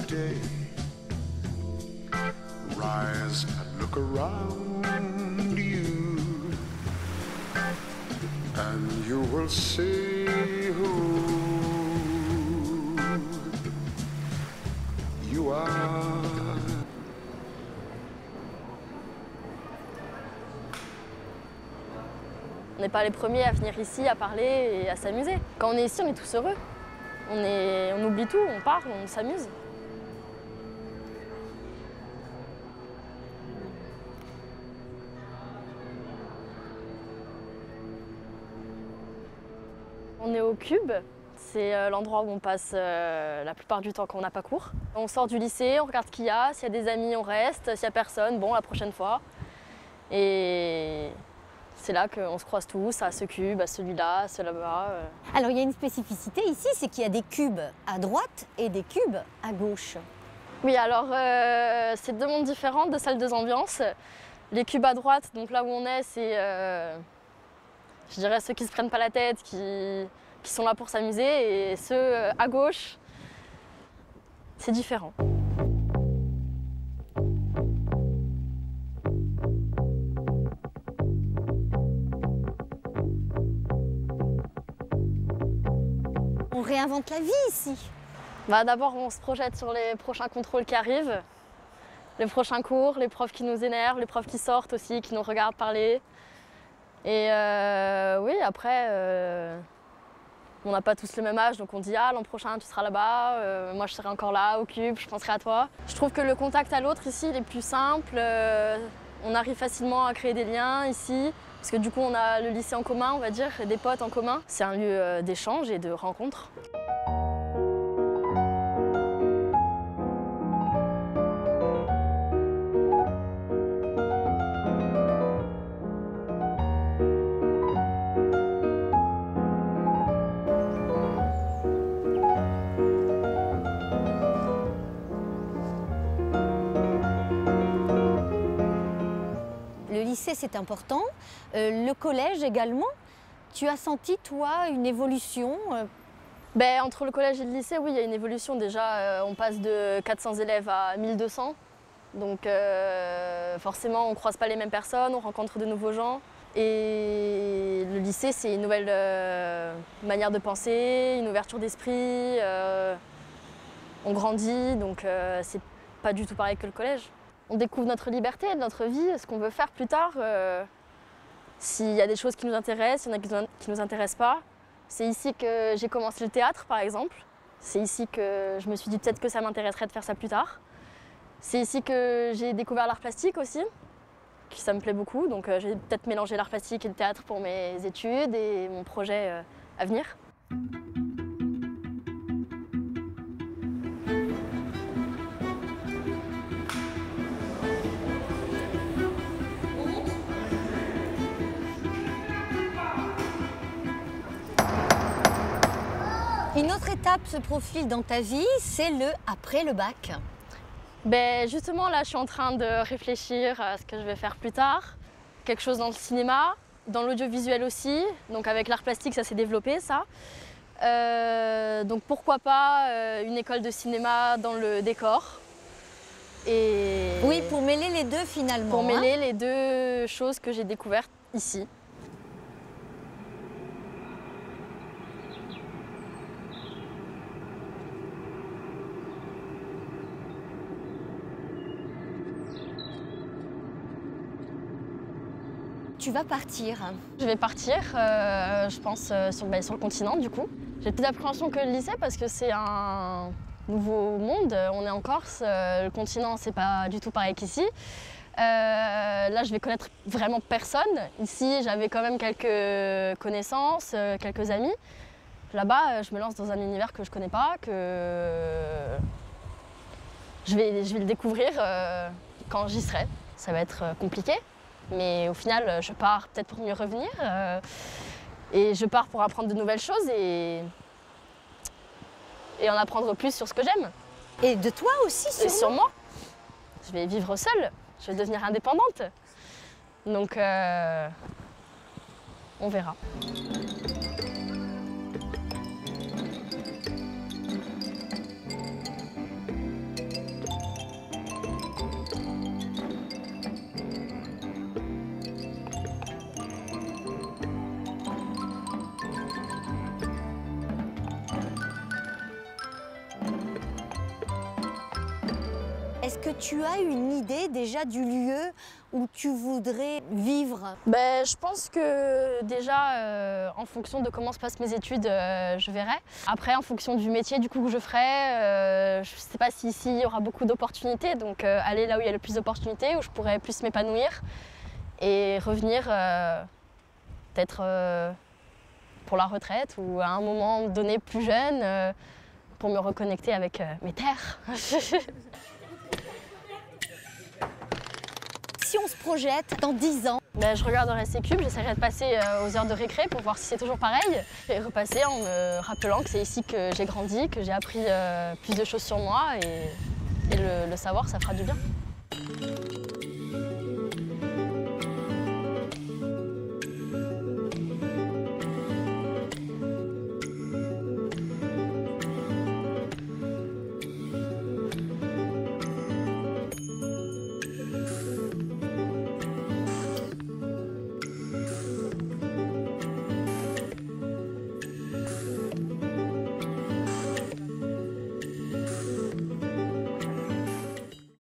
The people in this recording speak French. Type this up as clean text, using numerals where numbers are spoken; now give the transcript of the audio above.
day. Rise and look around you, and you will see who you are. On n'est pas les premiers à venir ici, à parler et à s'amuser. Quand on est ici, on est tous heureux. On oublie tout, on parle, on s'amuse. On est au Cube, c'est l'endroit où on passe la plupart du temps quand on n'a pas cours. On sort du lycée, on regarde ce qu'il y a, s'il y a des amis on reste, s'il n'y a personne, bon la prochaine fois. Et c'est là qu'on se croise tous, à ce cube, à celui-là, à celui-là. Alors il y a une spécificité ici, c'est qu'il y a des cubes à droite et des cubes à gauche. Oui, alors c'est deux mondes différents, deux salles, deux ambiances. Les cubes à droite, donc là où on est, c'est je dirais ceux qui se prennent pas la tête, qui sont là pour s'amuser, et ceux à gauche, c'est différent. On réinvente la vie ici. Bah, d'abord, on se projette sur les prochains contrôles qui arrivent, les prochains cours, les profs qui nous énervent, les profs qui sortent aussi, qui nous regardent parler. Et oui, après, on n'a pas tous le même âge, donc on dit « Ah, l'an prochain, tu seras là-bas, moi je serai encore là, au cube, je penserai à toi ». Je trouve que le contact à l'autre ici, il est plus simple. On arrive facilement à créer des liens ici, parce que du coup, on a le lycée en commun, on va dire, et des potes en commun. C'est un lieu d'échange et de rencontre. Le lycée, c'est important. Le collège également. Tu as senti, toi, une évolution Ben, entre le collège et le lycée, oui, il y a une évolution. Déjà, on passe de 400 élèves à 1200. Donc forcément, on ne croise pas les mêmes personnes, on rencontre de nouveaux gens. Et le lycée, c'est une nouvelle manière de penser, une ouverture d'esprit. On grandit, donc c'est pas du tout pareil que le collège. On découvre notre liberté, notre vie, ce qu'on veut faire plus tard. S'il y a des choses qui nous intéressent, il y en a qui nous intéressent pas. C'est ici que j'ai commencé le théâtre, par exemple. C'est ici que je me suis dit peut-être que ça m'intéresserait de faire ça plus tard. C'est ici que j'ai découvert l'art plastique aussi, que ça me plaît beaucoup. Donc j'ai peut-être mélangé l'art plastique et le théâtre pour mes études et mon projet à venir. Une autre étape se profile dans ta vie, c'est le après le bac. Ben justement, là, je suis en train de réfléchir à ce que je vais faire plus tard. Quelque chose dans le cinéma, dans l'audiovisuel aussi. Donc avec l'art plastique, ça s'est développé, ça. Donc pourquoi pas une école de cinéma dans le décor. Et Oui, pour mêler les deux finalement. pour mêler les deux choses que j'ai découvertes ici. Tu vas partir. Je vais partir, je pense, sur le continent du coup. J'ai plus d'appréhension que le lycée parce que c'est un nouveau monde. On est en Corse, le continent c'est pas du tout pareil qu'ici. Là je vais connaître vraiment personne. Ici j'avais quand même quelques connaissances, quelques amis. Là-bas je me lance dans un univers que je connais pas, que je vais le découvrir quand j'y serai. Ça va être compliqué. Mais au final, je pars peut-être pour mieux revenir et je pars pour apprendre de nouvelles choses et en apprendre plus sur ce que j'aime. Et de toi aussi, Et sur moi. Je vais vivre seule, je vais devenir indépendante. Donc, on verra. Est-ce que tu as une idée déjà du lieu où tu voudrais vivre? Je pense que déjà, en fonction de comment se passent mes études, je verrai. Après, en fonction du métier du coup que je ferai, je ne sais pas si ici il y aura beaucoup d'opportunités, donc aller là où il y a le plus d'opportunités, où je pourrais plus m'épanouir et revenir peut-être pour la retraite ou à un moment donné plus jeune pour me reconnecter avec mes terres. Si on se projette dans 10 ans, Je regarderai ces cubes, j'essaierai de passer aux heures de récré pour voir si c'est toujours pareil et repasser en me rappelant que c'est ici que j'ai grandi, que j'ai appris plus de choses sur moi et le savoir, ça fera du bien.